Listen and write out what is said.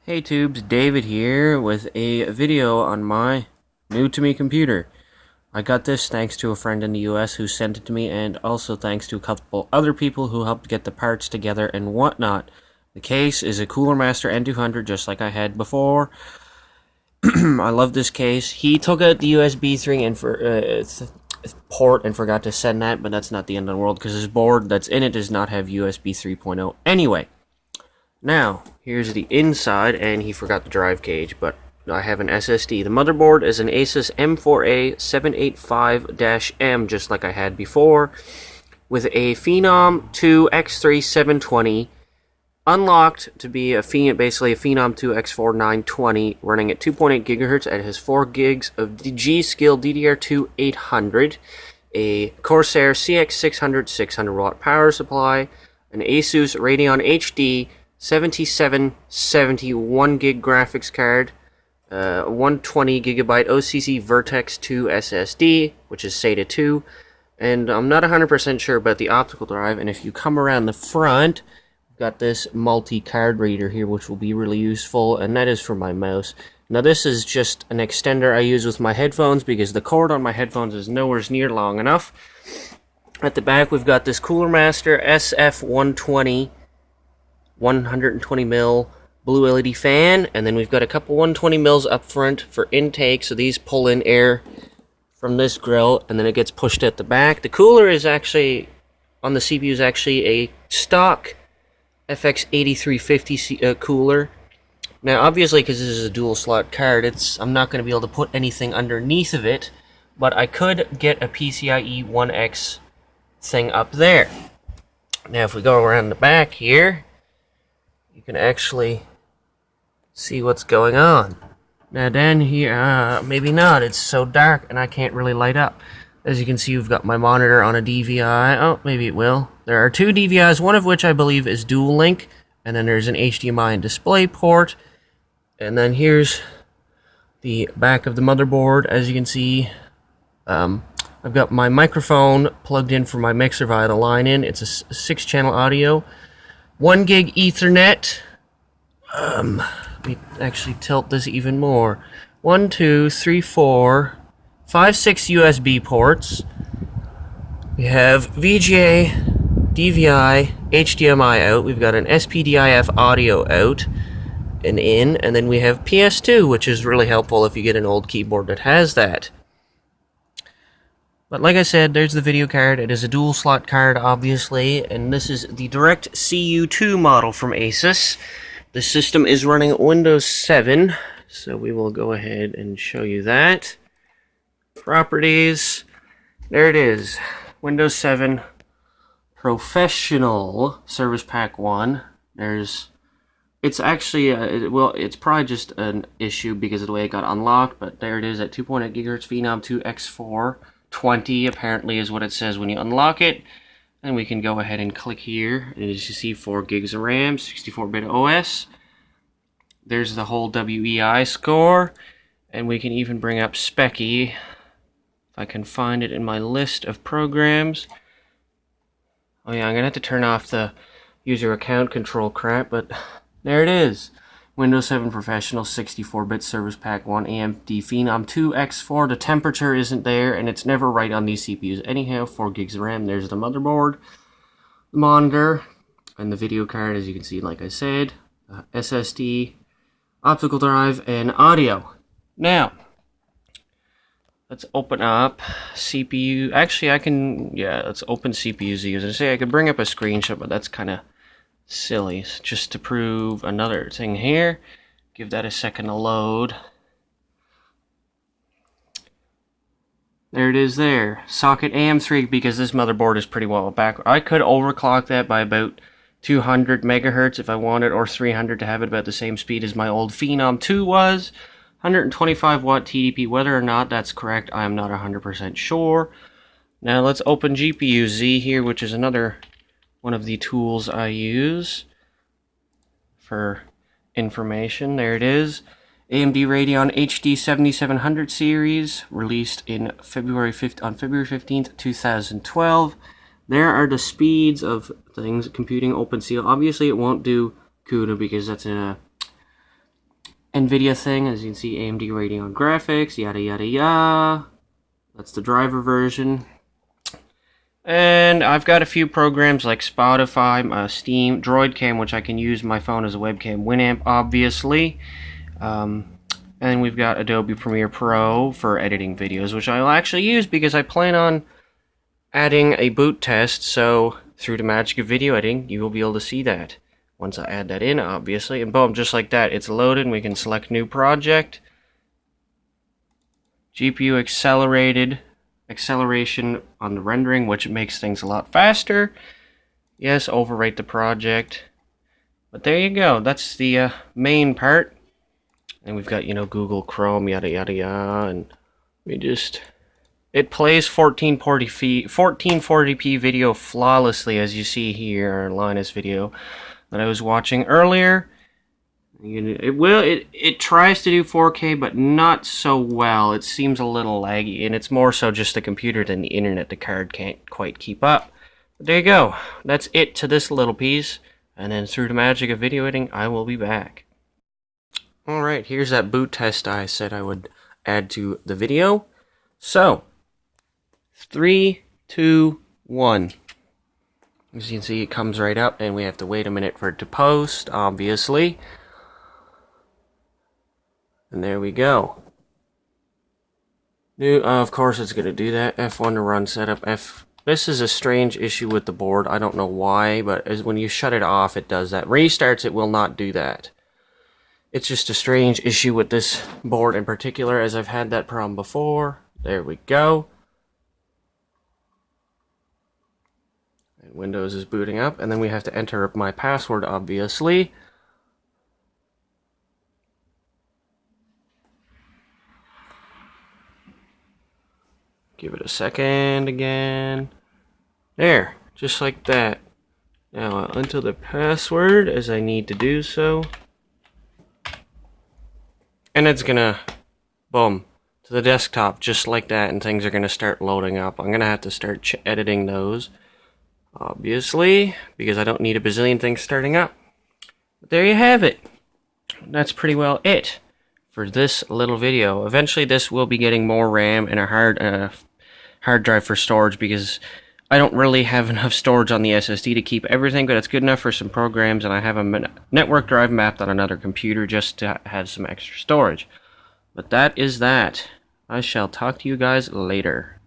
Hey tubes, David here with a video on my new to me computer. I got this thanks to a friend in the US who sent it to me, and also thanks to a couple other people who helped get the parts together and whatnot. The case is a Cooler Master N200 just like I had before. I love this case. He took out the USB 3 and port and forgot to send that, but that's not the end of the world because his board that's in it does not have USB 3.0 anyway. Now, here's the inside, and he forgot the drive cage, but I have an SSD. The motherboard is an Asus M4A 785-M, just like I had before, with a Phenom 2 X3 720, unlocked to be basically a Phenom 2 X4 920, running at 2.8 GHz. It has 4 gigs of G.Skill DDR2 800, a Corsair CX600 600-watt power supply, an Asus Radeon HD 7770 1 gig graphics card, 120 gigabyte OCC Vertex 2 SSD, which is SATA 2, and I'm not 100% sure about the optical drive. And if you come around the front, we've got this multi-card reader here, which will be really useful, and that is for my mouse. Now this is just an extender I use with my headphones because the cord on my headphones is nowhere near long enough. At the back we've got this Cooler Master SF120 120 mil blue LED fan, and then we've got a couple 120 mils up front for intake, so these pull in air from this grill and then it gets pushed at the back. The cooler is actually on the CPU is actually a stock FX8350 cooler. Now obviously because this is a dual slot card, I'm not going to be able to put anything underneath of it, but I could get a PCIe 1X thing up there. Now if we go around the back here, you can actually see what's going on. Now down here, maybe not, it's so dark and I can't really light up. As you can see, we've got my monitor on a DVI. Oh, maybe it will. There are 2 DVIs, one of which I believe is dual link, and then there's an HDMI and display port. And then here's the back of the motherboard. As you can see, I've got my microphone plugged in for my mixer via the line in. It's a 6-channel audio. 1 gig Ethernet. Let me actually tilt this even more. 1, 2, 3, 4, 5, 6 USB ports. We have VGA, DVI, HDMI out. We've got an SPDIF audio out and in, and then we have PS2, which is really helpful if you get an old keyboard that has that. But like I said, there's the video card. It is a dual slot card, obviously, and this is the Direct CU2 model from Asus. The system is running Windows 7, so we will go ahead and show you that. Properties. There it is. Windows 7 Professional Service Pack 1. It's actually, it's probably just an issue because of the way it got unlocked, but there it is at 2.8 GHz Phenom 2 X4. 20 apparently is what it says when you unlock it, and we can go ahead and click here, and as you see, 4 gigs of RAM, 64-bit OS. There's the whole WEI score, and we can even bring up Speccy if I can find it in my list of programs. Oh yeah, I'm gonna have to turn off the user account control crap, but there it is. Windows 7 Professional 64-bit Service Pack 1 AMD Phenom 2 X4. The temperature isn't there, and it's never right on these CPUs. Anyhow, 4 gigs of RAM. There's the motherboard, the monitor, and the video card, as you can see, like I said. SSD, optical drive, and audio. Now, let's open up CPU. Actually, let's open CPU Z. As I say, I could bring up a screenshot, but that's kind of silly. Just to prove another thing here, give that a second to load. There it is there. Socket AM3, because this motherboard is pretty well back. I could overclock that by about 200 megahertz if I wanted, or 300 to have it about the same speed as my old Phenom 2 was. 125 watt TDP. Whether or not that's correct, I am not 100% sure. Now let's open GPU Z here, which is another one of the tools I use for information. There it is. AMD Radeon HD 7700 series, released in February 15th, 2012. There are the speeds of things computing OpenCL. Obviously, it won't do CUDA because that's in a NVIDIA thing. As you can see, AMD Radeon graphics, yada yada yada. That's the driver version. And I've got a few programs like Spotify, Steam, DroidCam, which I can use my phone as a webcam, Winamp, obviously. And we've got Adobe Premiere Pro for editing videos, which I'll actually use because I plan on adding a boot test, so through the magic of video editing, you will be able to see that once I add that in, obviously. And boom, just like that, it's loaded, and we can select new project. GPU acceleration on the rendering, which makes things a lot faster. Yes, overwrite the project. But there you go, that's the main part. And we've got, Google Chrome, yada yada yada, and it plays 1440p video flawlessly, as you see here in Linus video that I was watching earlier. It tries to do 4K, but not so well. It seems a little laggy, and it's more so just the computer than the internet. The card can't quite keep up. But there you go. That's it to this little piece, and then through the magic of video editing, I will be back. Alright, here's that boot test I said I would add to the video. So, 3, 2, 1. As you can see, it comes right up, and we have to wait a minute for it to post, obviously. And there we go. Of course it's going to do that. F1 to run setup. This is a strange issue with the board. I don't know why, but when you shut it off, it does that. Restarts, it will not do that. It's just a strange issue with this board in particular, as I've had that problem before. There we go. And Windows is booting up, and then we have to enter my password, obviously. Give it a second again. There, just like that. Now I'll enter the password as I need to do so. And it's gonna, boom, to the desktop just like that, and things are gonna start loading up. I'm gonna have to start editing those, obviously, because I don't need a bazillion things starting up. But there you have it. That's pretty well it for this little video. Eventually this will be getting more RAM and a hard drive for storage, because I don't really have enough storage on the SSD to keep everything, but it's good enough for some programs, and I have a network drive mapped on another computer just to have some extra storage. But that is that. I shall talk to you guys later.